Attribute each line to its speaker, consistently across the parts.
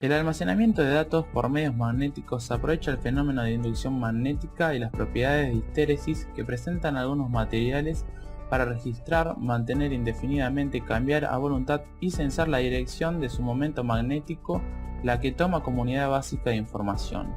Speaker 1: El almacenamiento de datos por medios magnéticos aprovecha el fenómeno de inducción magnética y las propiedades de histéresis que presentan algunos materiales para registrar, mantener indefinidamente, cambiar a voluntad y censar la dirección de su momento magnético, la que toma como unidad básica de información.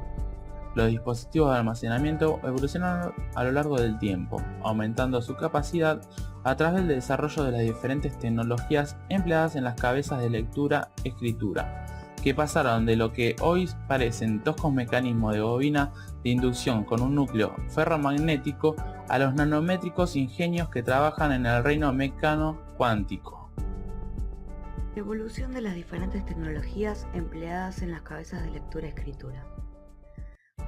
Speaker 1: Los dispositivos de almacenamiento evolucionaron a lo largo del tiempo, aumentando su capacidad a través del desarrollo de las diferentes tecnologías empleadas en las cabezas de lectura-escritura, que pasaron de lo que hoy parecen toscos mecanismos de bobina de inducción con un núcleo ferromagnético a los nanométricos ingenios que trabajan en el reino mecano cuántico.
Speaker 2: Evolución de las diferentes tecnologías empleadas en las cabezas de lectura-escritura.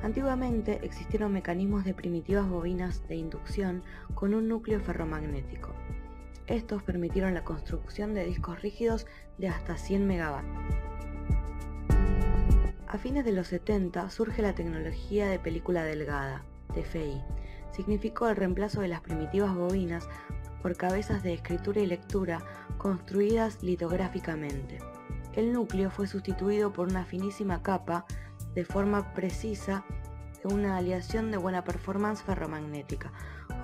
Speaker 2: Antiguamente existieron mecanismos de primitivas bobinas de inducción con un núcleo ferromagnético. Estos permitieron la construcción de discos rígidos de hasta 100 MB. A fines de los 70 surge la tecnología de película delgada, TFI. Significó el reemplazo de las primitivas bobinas por cabezas de escritura y lectura construidas litográficamente. El núcleo fue sustituido por una finísima capa de forma precisa de una aleación de buena performance ferromagnética,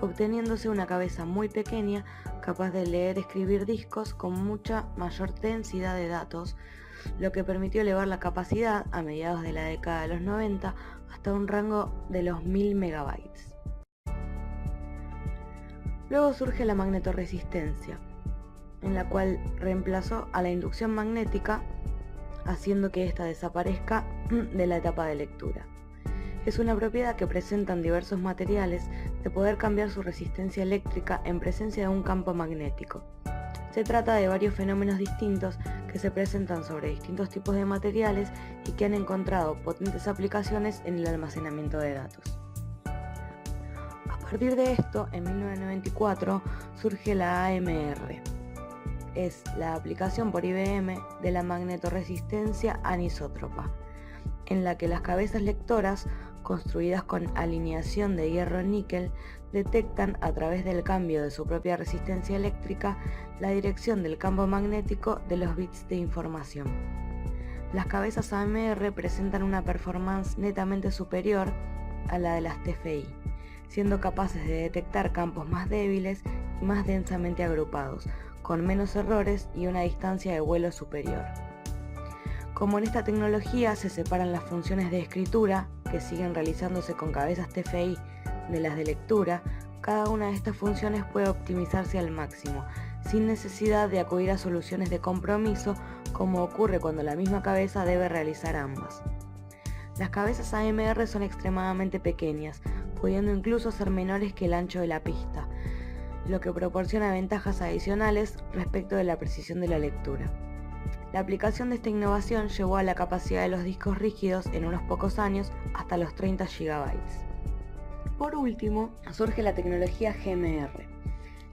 Speaker 2: obteniéndose una cabeza muy pequeña capaz de leer y escribir discos con mucha mayor densidad de datos, lo que permitió elevar la capacidad a mediados de la década de los 90 hasta un rango de los 1000 MB. Luego surge la magnetorresistencia, en la cual reemplazó a la inducción magnética, haciendo que ésta desaparezca de la etapa de lectura. Es una propiedad que presentan diversos materiales de poder cambiar su resistencia eléctrica en presencia de un campo magnético. Se trata de varios fenómenos distintos que se presentan sobre distintos tipos de materiales y que han encontrado potentes aplicaciones en el almacenamiento de datos. A partir de esto, en 1994 surge la AMR. Es la aplicación por IBM de la magnetorresistencia anisótropa, en la que las cabezas lectoras, construidas con alineación de hierro-níquel, detectan a través del cambio de su propia resistencia eléctrica la dirección del campo magnético de los bits de información. Las cabezas AMR presentan una performance netamente superior a la de las TFI, siendo capaces de detectar campos más débiles y más densamente agrupados, con menos errores y una distancia de vuelo superior. Como en esta tecnología se separan las funciones de escritura, que siguen realizándose con cabezas TFI, de las de lectura, cada una de estas funciones puede optimizarse al máximo, sin necesidad de acudir a soluciones de compromiso, como ocurre cuando la misma cabeza debe realizar ambas. Las cabezas AMR son extremadamente pequeñas, pudiendo incluso ser menores que el ancho de la pista, lo que proporciona ventajas adicionales respecto de la precisión de la lectura. La aplicación de esta innovación llevó a la capacidad de los discos rígidos en unos pocos años hasta los 30 GB. Por último, surge la tecnología GMR.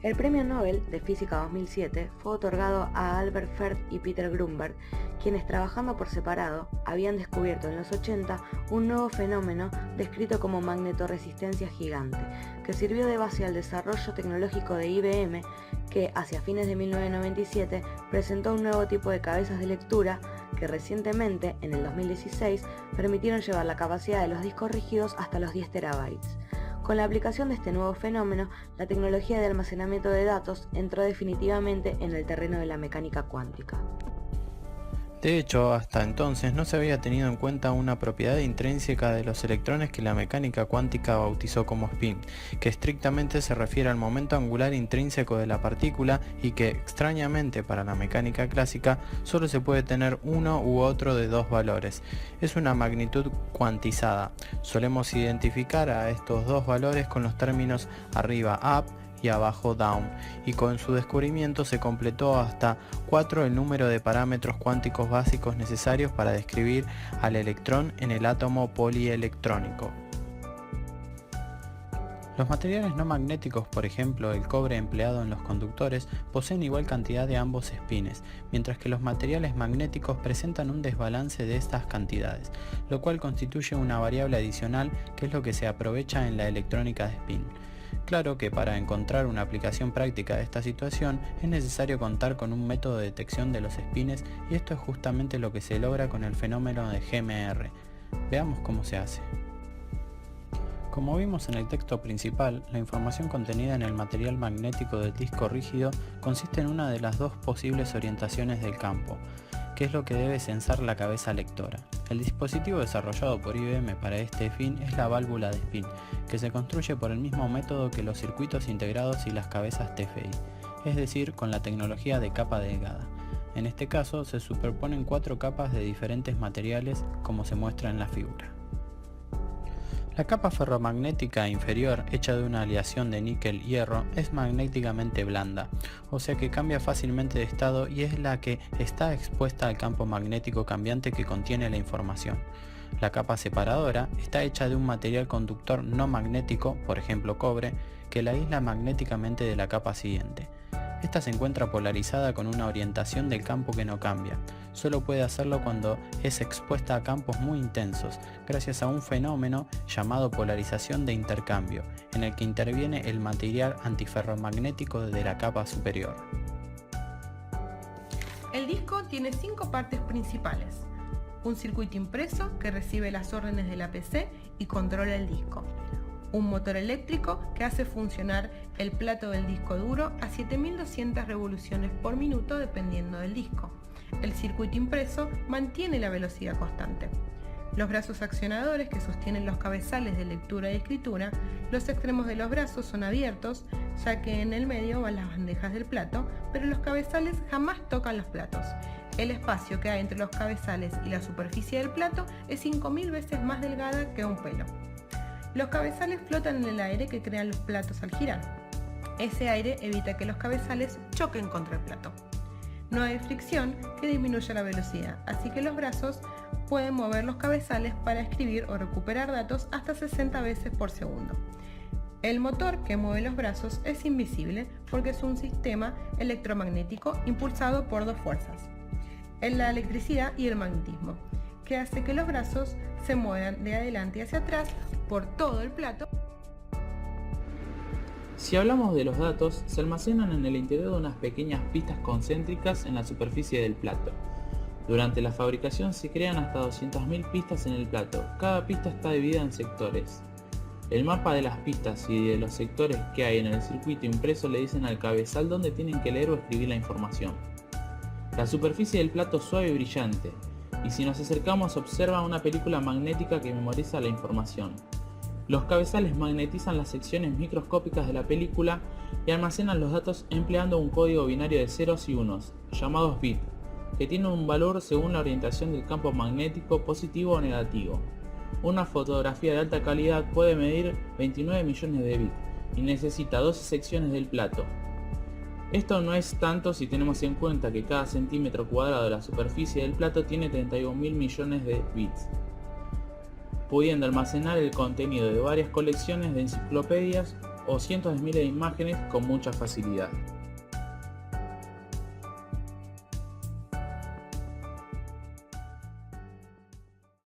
Speaker 2: El Premio Nobel de Física 2007 fue otorgado a Albert Ferth y Peter Grunberg, quienes trabajando por separado habían descubierto en los 80 un nuevo fenómeno descrito como magnetorresistencia gigante, que sirvió de base al desarrollo tecnológico de IBM, que hacia fines de 1997 presentó un nuevo tipo de cabezas de lectura que recientemente, en el 2016, permitieron llevar la capacidad de los discos rígidos hasta los 10 terabytes. Con la aplicación de este nuevo fenómeno, la tecnología de almacenamiento de datos entró definitivamente en el terreno de la mecánica cuántica.
Speaker 3: De hecho, hasta entonces no se había tenido en cuenta una propiedad intrínseca de los electrones que la mecánica cuántica bautizó como spin, que estrictamente se refiere al momento angular intrínseco de la partícula y que, extrañamente para la mecánica clásica, solo se puede tener uno u otro de dos valores. Es una magnitud cuantizada. Solemos identificar a estos dos valores con los términos arriba up y abajo down, y con su descubrimiento se completó hasta 4 el número de parámetros cuánticos básicos necesarios para describir al electrón en el átomo polielectrónico. Los materiales no magnéticos, por ejemplo el cobre empleado en los conductores, poseen igual cantidad de ambos spines, mientras que los materiales magnéticos presentan un desbalance de estas cantidades, lo cual constituye una variable adicional que es lo que se aprovecha en la electrónica de spin. Claro que para encontrar una aplicación práctica de esta situación es necesario contar con un método de detección de los espines, y esto es justamente lo que se logra con el fenómeno de GMR. Veamos cómo se hace. Como vimos en el texto principal, la información contenida en el material magnético del disco rígido consiste en una de las dos posibles orientaciones del campo, que es lo que debe censar la cabeza lectora. El dispositivo desarrollado por IBM para este fin es la válvula de spin, que se construye por el mismo método que los circuitos integrados y las cabezas TFI, es decir, con la tecnología de capa delgada. En este caso se superponen 4 capas de diferentes materiales, como se muestra en la figura. La capa ferromagnética inferior, hecha de una aleación de níquel-hierro, es magnéticamente blanda, o sea que cambia fácilmente de estado y es la que está expuesta al campo magnético cambiante que contiene la información. La capa separadora está hecha de un material conductor no magnético, por ejemplo cobre, que la aísla magnéticamente de la capa siguiente. Esta se encuentra polarizada con una orientación del campo que no cambia. Solo puede hacerlo cuando es expuesta a campos muy intensos, gracias a un fenómeno llamado polarización de intercambio, en el que interviene el material antiferromagnético de la capa superior.
Speaker 4: El disco tiene 5 partes principales: un circuito impreso que recibe las órdenes de la PC y controla el disco, un motor eléctrico que hace funcionar el plato del disco duro a 7200 revoluciones por minuto dependiendo del disco. El circuito impreso mantiene la velocidad constante. Los brazos accionadores que sostienen los cabezales de lectura y escritura, los extremos de los brazos son abiertos, ya que en el medio van las bandejas del plato, pero los cabezales jamás tocan los platos. El espacio que hay entre los cabezales y la superficie del plato es 5000 veces más delgada que un pelo. Los cabezales flotan en el aire que crean los platos al girar. Ese aire evita que los cabezales choquen contra el plato. No hay fricción que disminuya la velocidad, así que los brazos pueden mover los cabezales para escribir o recuperar datos hasta 60 veces por segundo. El motor que mueve los brazos es invisible porque es un sistema electromagnético impulsado por 2 fuerzas, la electricidad y el magnetismo, que hace que los brazos se muevan de adelante hacia atrás por todo el plato.
Speaker 1: Si hablamos de los datos, se almacenan en el interior de unas pequeñas pistas concéntricas en la superficie del plato. Durante la fabricación se crean hasta 200.000 pistas en el plato. Cada pista está dividida en sectores. El mapa de las pistas y de los sectores que hay en el circuito impreso le dicen al cabezal dónde tienen que leer o escribir la información. La superficie del plato es suave y brillante, y si nos acercamos se observa una película magnética que memoriza la información. Los cabezales magnetizan las secciones microscópicas de la película y almacenan los datos empleando un código binario de ceros y unos, llamados bits, que tienen un valor según la orientación del campo magnético positivo o negativo. Una fotografía de alta calidad puede medir 29 millones de bits y necesita 12 secciones del plato. Esto no es tanto si tenemos en cuenta que cada centímetro cuadrado de la superficie del plato tiene 31.000 millones de bits, pudiendo almacenar el contenido de varias colecciones de enciclopedias o cientos de miles de imágenes con mucha facilidad.